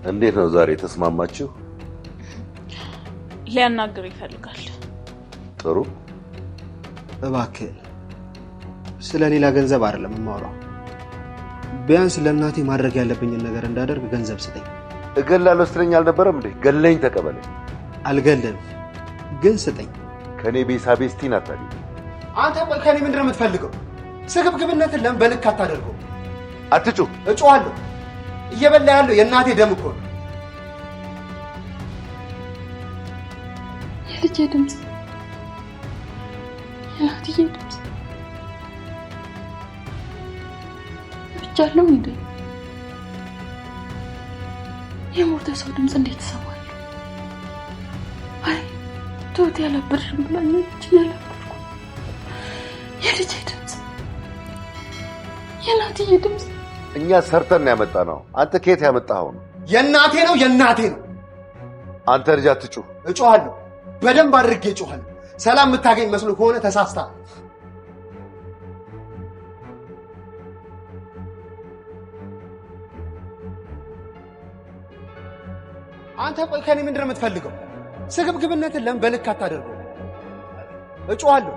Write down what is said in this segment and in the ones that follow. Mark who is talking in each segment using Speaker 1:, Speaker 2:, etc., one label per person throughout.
Speaker 1: እንዴት ነው ዛሬ ተስማማችሁ?
Speaker 2: ሊያናግር ይፈልጋል።
Speaker 1: ጥሩ
Speaker 3: እባክህ ስለሌላ ገንዘብ አይደለም የማወራው። ቢያንስ ለእናቴ ማድረግ ያለብኝን ነገር እንዳደርግ ገንዘብ ስጠኝ።
Speaker 1: እገላለሁ ስትለኝ አልነበረም እንዴ? ገለኝ ተቀበለኝ።
Speaker 3: አልገለም ግን ስጠኝ።
Speaker 1: ከኔ ቤሳ ቤስቲን አታሊ።
Speaker 3: አንተ ቆይ ከኔ ምንድነው የምትፈልገው? ስግብግብነትን ለምን በልክ አታደርገው?
Speaker 1: አትጩ።
Speaker 3: እጮሃለሁ። እየበላ ያለው የእናቴ ደም እኮ ነው።
Speaker 2: የልጄ ድምፅ፣ የእናትዬ ድምፅ ብቻለሁ እንዴ? የሞተ ሰው ድምፅ እንዴት እሰማለሁ? አይ ትሁት ያላበድሽም ብላኛለች። ያላበድኩ የልጄ ድምፅ፣ የእናትዬ ድምፅ።
Speaker 1: እኛ ሰርተን ያመጣነው አንተ ከየት ያመጣኸው ነው?
Speaker 3: የእናቴ ነው የእናቴ ነው።
Speaker 1: አንተ ልጅ አትጩ።
Speaker 3: እጮሃለሁ፣ በደንብ አድርጌ እጮሃለሁ። ሰላም የምታገኝ መስሎ ከሆነ ተሳስታ። አንተ ቆይ ከኔ ምንድነው የምትፈልገው? ስግብግብነትን ለምን በልክ አታደርገው? እጮሃለሁ።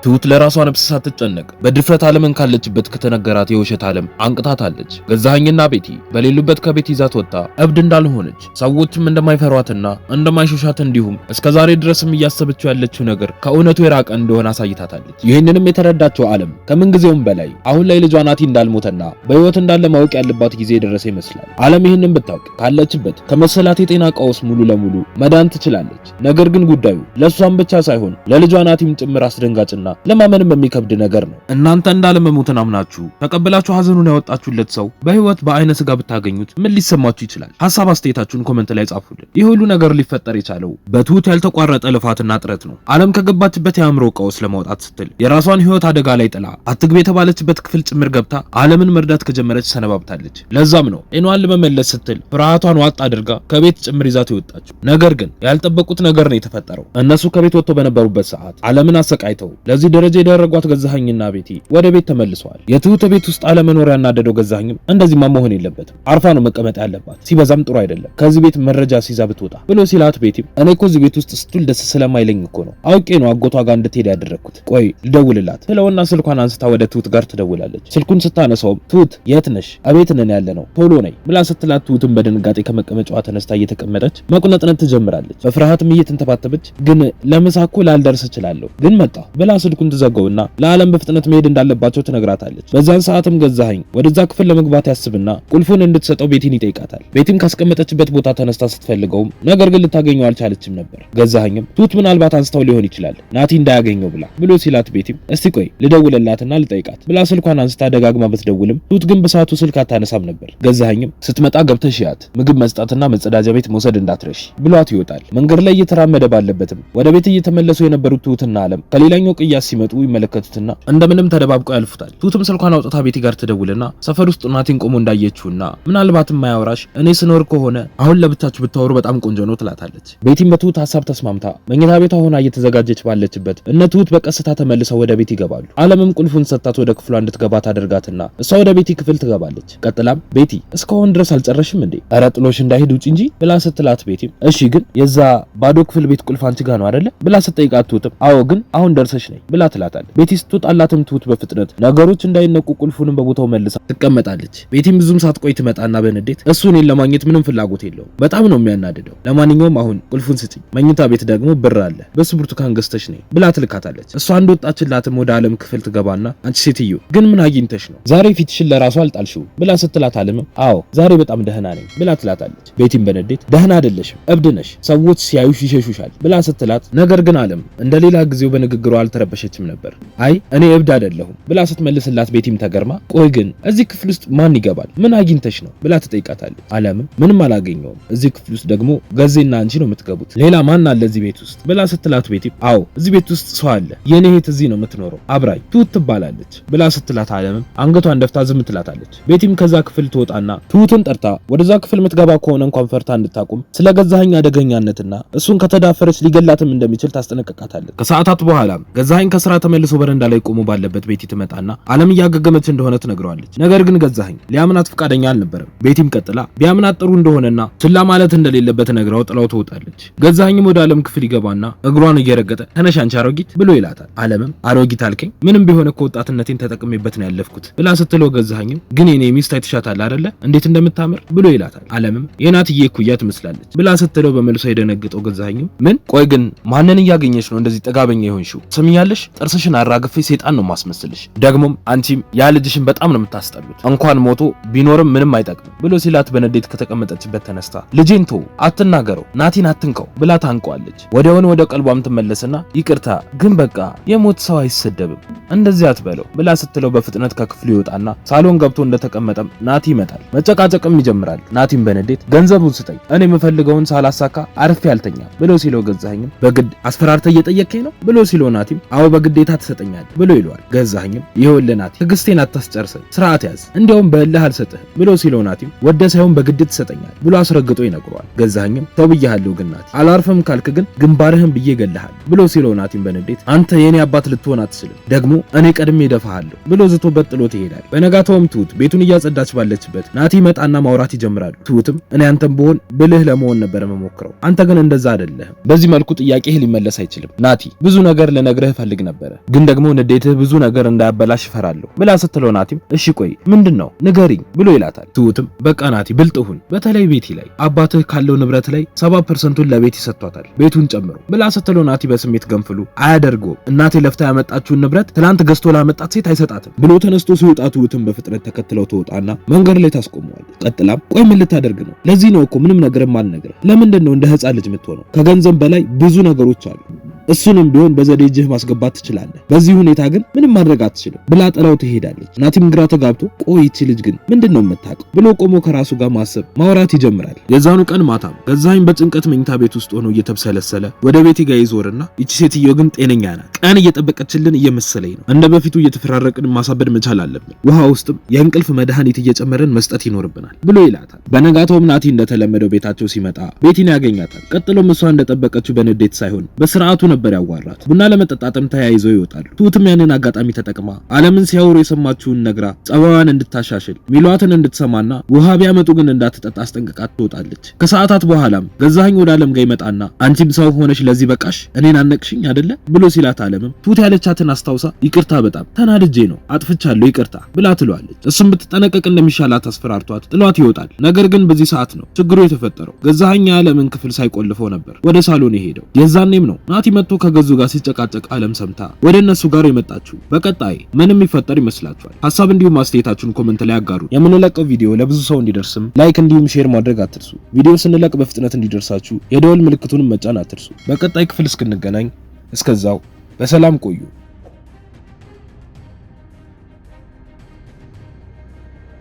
Speaker 4: ትሁት ለራሷ ነፍስ ሳትጨነቅ በድፍረት ዓለምን ካለችበት ከተነገራት የውሸት ዓለም አንቅታታለች። ገዛኸኝና ቤቲ በሌሉበት ከቤት ይዛት ወጣ እብድ እንዳልሆነች ሰዎችም እንደማይፈሯትና እንደማይሾሻት እንዲሁም እስከዛሬ ድረስም እያሰበችው ያለችው ነገር ከእውነቱ የራቀ እንደሆነ አሳይታታለች። ይህንንም የተረዳችው ዓለም ከምንጊዜውም በላይ አሁን ላይ ልጇ ናቲ እንዳልሞተና በሕይወት እንዳለ ማወቅ ያለባት ጊዜ የደረሰ ይመስላል። ዓለም ይህንን ብታውቅ ካለችበት ከመሰላት የጤና ቀውስ ሙሉ ለሙሉ መዳን ትችላለች። ነገር ግን ጉዳዩ ለእሷም ብቻ ሳይሆን ለልጇ ናቲም ጭምር አስደንጋጭና ለማመንም የሚከብድ ነገር ነው። እናንተ እንዳለመሞትን አምናችሁ ተቀበላችሁ ሐዘኑን ያወጣችሁለት ሰው በህይወት በአይነ ስጋ ብታገኙት ምን ሊሰማችሁ ይችላል? ሐሳብ አስተያየታችሁን ኮሜንት ላይ ጻፉልን። ይህ ሁሉ ነገር ሊፈጠር የቻለው በትሁት ያልተቋረጠ ልፋትና ጥረት ነው። ዓለም ከገባችበት የአእምሮ ቀውስ ለማውጣት ስትል የራሷን ህይወት አደጋ ላይ ጥላ አትግብ የተባለችበት ክፍል ጭምር ገብታ ዓለምን መርዳት ከጀመረች ሰነባብታለች። ለዛም ነው ጤናዋን ለመመለስ ስትል ፍርሃቷን ዋጥ አድርጋ ከቤት ጭምር ይዛት የወጣችው። ነገር ግን ያልጠበቁት ነገር ነው የተፈጠረው። እነሱ ከቤት ወጥተው በነበሩበት ሰዓት ዓለምን አሰቃይተው ለዚህ ደረጃ የደረጓት ገዛኸኝና ቤቲ ወደ ቤት ተመልሰዋል። የትሁት ቤት ውስጥ አለመኖር ያናደደው ገዛኸኝም እንደዚህማ መሆን የለበትም፣ አርፋ ነው መቀመጥ ያለባት፣ ሲበዛም ጥሩ አይደለም፣ ከዚህ ቤት መረጃ ሲይዛ ብትወጣ ብሎ ሲላት ቤቲም እኔ እኮ እዚህ ቤት ውስጥ ስትውል ደስ ስለማይለኝ እኮ ነው አውቄ ነው አጎቷ ጋር እንድትሄድ ያደረኩት፣ ቆይ ልደውልላት ትለውና ስልኳን አንስታ ወደ ትሁት ጋር ትደውላለች። ስልኩን ስታነሳውም ትሁት የት ነሽ? እቤት ነን ያለነው ቶሎ ነይ ብላ ስትላት ትሁትን በድንጋጤ ከመቀመጫዋ ተነስታ እየተቀመጠች መቁነጥነት ትጀምራለች። በፍርሃትም እየተንተባተበች ግን ለምሳ እኮ ላልደርስ እችላለሁ ግን መጣ ብላ ስልኩን ትዘጋውና ለዓለም በፍጥነት መሄድ እንዳለባቸው ትነግራታለች። በዛን ሰዓትም ገዛኸኝ ወደዛ ክፍል ለመግባት ያስብና ቁልፉን እንድትሰጠው ቤቲን ይጠይቃታል። ቤቲም ካስቀመጠችበት ቦታ ተነስታ ስትፈልገውም ነገር ግን ልታገኘው አልቻለችም ነበር። ገዛኸኝም ትሁት ምናልባት አንስተው ሊሆን ይችላል ናቲ እንዳያገኘው ብሎ ሲላት ቤቲም እስቲ ቆይ ልደውልላትና ልጠይቃት ብላ ስልኳን አንስታ ደጋግማ ብትደውልም ትሁት ግን በሰዓቱ ስልክ አታነሳም ነበር። ገዛኸኝም ስትመጣ ገብተሽ ያት ምግብ መስጠትና መጸዳጃ ቤት መውሰድ እንዳትረሺ ብሏት ይወጣል። መንገድ ላይ እየተራመደ ባለበትም ወደ ቤት እየተመለሱ የነበሩት ትሁትና ዓለም ከሌላኛው ቅያስ ሲመጡ ይመለከቱትና እንደምንም ተደባብቀው ያልፉታል። ትሁትም ስልኳን አውጥታ ቤቲ ጋር ትደውልና ሰፈር ውስጥ ናቲን ቆሞ እንዳየችውና ምናልባትም ማያወራሽ እኔ ስኖር ከሆነ አሁን ለብቻችሁ ብታወሩ በጣም ቆንጆ ነው ትላታለች። ቤቲም በትሁት ሐሳብ ተስማምታ መኝታ ቤቷ ሆና እየተዘጋጀች ባለችበት እነ ትሁት በቀስታ ተመልሰው ወደ ቤት ይገባሉ። ዓለምም ቁልፉን ሰጥታት ወደ ክፍሏ እንድትገባ ታደርጋትና እሷ ወደ ቤቲ ክፍል ትገባለች። ቀጥላም ቤቲ እስካሁን ድረስ አልጨረሽም እንዴ? ኧረ ጥሎሽ እንዳይሄድ ውጪ እንጂ ብላ ስትላት ቤቲም እሺ ግን የዛ ባዶ ክፍል ቤት ቁልፍ አንቺ ጋር ነው አይደለ ብላ ስትጠይቃት ትሁትም አዎ ግን አሁን ደርሰሽ ነይ ብላ ትላታለች። ቤቲ ስትወጣላትም ትሁት በፍጥነት ነገሮች እንዳይነቁ ቁልፉንም በቦታው መልሳ ትቀመጣለች። ቤቲም ብዙም ሳትቆይ ትመጣና በንዴት እሱ እኔን ለማግኘት ምንም ፍላጎት የለውም፣ በጣም ነው የሚያናድደው፣ ለማንኛውም አሁን ቁልፉን ስጪኝ፣ መኝታ ቤት ደግሞ ብር አለ በሱ ብርቱካን ገዝተሽ ነይ ብላ ትልካታለች። እሷ እንደወጣችላትም ወደ ዓለም ክፍል ትገባና አንቺ ሴትዮ ግን ምን አግኝተሽ ነው ዛሬ ፊትሽን ለራሱ አልጣልሽው ብላ ስትላት ዓለምም አዎ ዛሬ በጣም ደህና ነኝ ብላ ትላታለች። ቤቲም በንዴት ደህና አይደለሽም እብድ ነሽ፣ ሰዎች ሲያዩሽ ይሸሹሻል ብላ ስትላት ነገር ግን ዓለም እንደሌላ ጊዜው በንግግሯ አልተረበሸችም ነበር። አይ እኔ እብድ አይደለሁም ብላ ስትመልስላት ቤቲም ተገርማ ቆይ ግን እዚህ ክፍል ውስጥ ማን ይገባል ምን አግኝተሽ ነው ብላ ትጠይቃታለች። ዓለምም ምንም አላገኘውም እዚህ ክፍል ውስጥ ደግሞ ገዜና አንቺ ነው የምትገቡት ሌላ ማን አለ እዚህ ቤት ውስጥ ብላ ስትላት ቤቲም አዎ እዚህ ቤት ውስጥ ሰው አለ የኔ እህት እዚህ ነው የምትኖረው አብራኝ ትሁት ትባላለች ብላ ስትላት ዓለምም አንገቷን ደፍታ ዝም ትላታለች። ቤቲም ከዛ ክፍል ትወጣና ትሁትን ጠርታ ወደዛ ክፍል የምትገባ ከሆነ እንኳን ፈርታ እንድታቁም ስለ ገዛኸኝ አደገኛነትና እሱን ከተዳፈረች ሊገላትም እንደሚችል ታስጠነቅቃታለች። ከሰዓታት በኋላ ገዛኸኝ ገዛኸኝ ከስራ ተመልሶ በረንዳ ላይ ቆሞ ባለበት ቤቲ ትመጣና ዓለም እያገገመች እንደሆነ ትነግረዋለች። ነገር ግን ገዛኸኝ ሊያምናት ፈቃደኛ አልነበረም። ቤቲም ቀጥላ ቢያምናት ጥሩ እንደሆነና ችላ ማለት እንደሌለበት ነግራው ጥላው ትወጣለች። ገዛኸኝም ወደ ዓለም ክፍል ይገባና እግሯን እየረገጠ ተነሽ አንቺ አሮጊት ብሎ ይላታል። ዓለምም አሮጊት አልከኝ? ምንም ቢሆን እኮ ወጣትነቴን ተጠቅሜበት ነው ያለፍኩት ብላ ስትለው ገዛኸኝም ግን የኔ ሚስት አይተሻታል አይደለ እንዴት እንደምታምር ብሎ ይላታል። ዓለምም የናትዬ እኩያ ትመስላለች ብላ ስትለው በመልሶ የደነገጠው ገዛኸኝም ምን ቆይ ግን ማንን እያገኘች ነው እንደዚህ ጠጋበኛ ይሆንሽው? ስምኛለሽ ጥርስሽን አራግፌ ሴጣን ነው ማስመስልሽ። ደግሞም አንቺም ያ ልጅሽን በጣም ነው የምታስጠሉት። እንኳን ሞቶ ቢኖርም ምንም አይጠቅም ብሎ ሲላት በንዴት ከተቀመጠችበት ተነስታ ልጄን ተው አትናገረው፣ ናቲን አትንከው ብላ ታንቀዋለች። ወዲያውኑ ወደ ቀልቧም ትመለስና ይቅርታ ግን በቃ የሞት ሰው አይሰደብም እንደዚህ አትበለው ብላ ስትለው በፍጥነት ከክፍሉ ይወጣና ሳሎን ገብቶ እንደተቀመጠም ናቲ ይመጣል። መጨቃጨቅም ይጀምራል። ናቲም በንዴት ገንዘቡን ስጠኝ እኔ የምፈልገውን ሳላሳካ አርፌ አልተኛ ብሎ ሲለው ገዛኸኝም በግድ አስፈራርተ እየጠየቀኝ ነው ብሎ ሲለው ናቲም አዎ በግዴታ ትሰጠኛለህ ብሎ ይለዋል። ገዛኸኝም ይኸውልህ ናቲ ትዕግስቴን አታስጨርሰኝ ስርዓት ያዝ እንዲያውም በእልህ አልሰጥህም ብሎ ሲለው ናቲም ወደ ሳይሆን በግድ ትሰጠኛለህ ብሎ አስረግጦ ይነግረዋል። ገዛኸኝም ተው ብያለሁ ግን ናቲ አላርፍም ካልክ ግን ግንባርህን ብዬ እገልሃለሁ ብሎ ሲለው ናቲም በንዴት አንተ የኔ አባት ልትሆን አትችልም ደግሞ እኔ ቀድሜ እደፋሃለሁ ብሎ ዝቶበት ጥሎት ይሄዳል። በነጋታውም ትሁት ቤቱን እያጸዳች ባለችበት ናቲ መጣና ማውራት ይጀምራሉ። ትሁትም እኔ አንተም ብሆን ብልህ ለመሆን ነበር መሞክረው አንተ ግን እንደዛ አይደለህም። በዚህ መልኩ ጥያቄህ ሊመለስ አይችልም ናቲ ብዙ ነገር ልነግርህ ፈልግ ነበር ግን ደግሞ ንዴትህ ብዙ ነገር እንዳያበላሽ እፈራለሁ ብላ ስትለው ናቲም እሺ ቆይ ምንድነው ንገሪኝ ብሎ ይላታል። ትሁትም በቃ ናቲ ብልጥ ሁን በተለይ ቤቲ ላይ አባትህ ካለው ንብረት ላይ 70%ን ለቤቲ ሰጥቷታል ቤቱን ጨምሮ ብላ ስትለው ናቲ በስሜት ገንፍሉ አያደርገውም እናቴ ለፍታ ያመጣችውን ንብረት ትላንት ገዝቶ ላመጣት ሴት አይሰጣትም ብሎ ተነስቶ ሲወጣ ትሁትም በፍጥነት ተከትለው ትወጣና መንገድ ላይ ታስቆመዋለች። ቀጥላም ቆይ ምን ልታደርግ ነው? ለዚህ ነው እኮ ምንም ነገርም አልነግርህ። ለምንድን ነው እንደ ሕፃን ልጅ የምትሆነው? ከገንዘብ በላይ ብዙ ነገሮች አሉ እሱንም ቢሆን በዘዴ እጅህ ማስገባት ትችላለህ። በዚህ ሁኔታ ግን ምንም ማድረግ አትችልም ብላ ጥላው ትሄዳለች። ናቲም ግራ ተጋብቶ ቆይ ይቺ ልጅ ግን ምንድነው የምታውቀው ብሎ ቆሞ ከራሱ ጋር ማሰብ ማውራት ይጀምራል። የዛኑ ቀን ማታም ገዛኸኝ በጭንቀት መኝታ ቤት ውስጥ ሆኖ እየተብሰለሰለ ወደ ቤቲ ጋር ይዞርና ይቺ ሴትዮ ግን ጤነኛ ናት፣ ቀን እየጠበቀችልን እየመሰለኝ ነው፣ እንደ በፊቱ እየተፈራረቅን ማሳበድ መቻል አለብን፣ ውሃ ውስጥም የእንቅልፍ መድኃኒት እየጨመረን መስጠት ይኖርብናል ብሎ ይላታል። በነጋታውም ናቲ እንደተለመደው ቤታቸው ሲመጣ ቤቲን ያገኛታል። ቀጥሎም እሷ እንደጠበቀችው በንዴት ሳይሆን በስርዓቱ ነበር ያዋራት። ቡና ለመጠጣትም ተያይዘው ይወጣሉ። ትሁትም ያንን አጋጣሚ ተጠቅማ ዓለምን ሲያወሩ የሰማችውን ነግራ ጸባዋን እንድታሻሽል ሚሏትን እንድትሰማና ውሃ ቢያመጡ ግን እንዳትጠጣ አስጠንቅቃት ትወጣለች። ከሰዓታት በኋላም ገዛኸኝ ወደ ዓለም ጋር ይመጣና አንቺም ሰው ሆነሽ ለዚህ በቃሽ እኔን አነቅሽኝ አይደለ ብሎ ሲላት ዓለምም ትሁት ያለቻትን አስታውሳ ይቅርታ በጣም ተናድጄ ነው አጥፍቻለሁ ይቅርታ ብላ ትሏለች። እሱም ብትጠነቀቅ እንደሚሻላት አስፈራርቷት ጥሏት ይወጣል። ነገር ግን በዚህ ሰዓት ነው ችግሩ የተፈጠረው። ገዛኸኝ የዓለምን ክፍል ሳይቆልፈው ነበር ወደ ሳሎን የሄደው። የዛኔም ነው ናቲ መጥቶ ከገዙ ጋር ሲጨቃጨቅ ዓለም ሰምታ ወደ እነሱ ጋር የመጣችው። በቀጣይ ምንም ይፈጠር ይመስላችኋል? ሐሳብ እንዲሁም አስተያየታችሁን ኮሜንት ላይ አጋሩ። የምንለቀው ቪዲዮ ለብዙ ሰው እንዲደርስም ላይክ እንዲሁም ሼር ማድረግ አትርሱ። ቪዲዮ ስንለቅ በፍጥነት እንዲደርሳችሁ የደወል ምልክቱን መጫን አትርሱ። በቀጣይ ክፍል እስክንገናኝ እስከዛው በሰላም ቆዩ።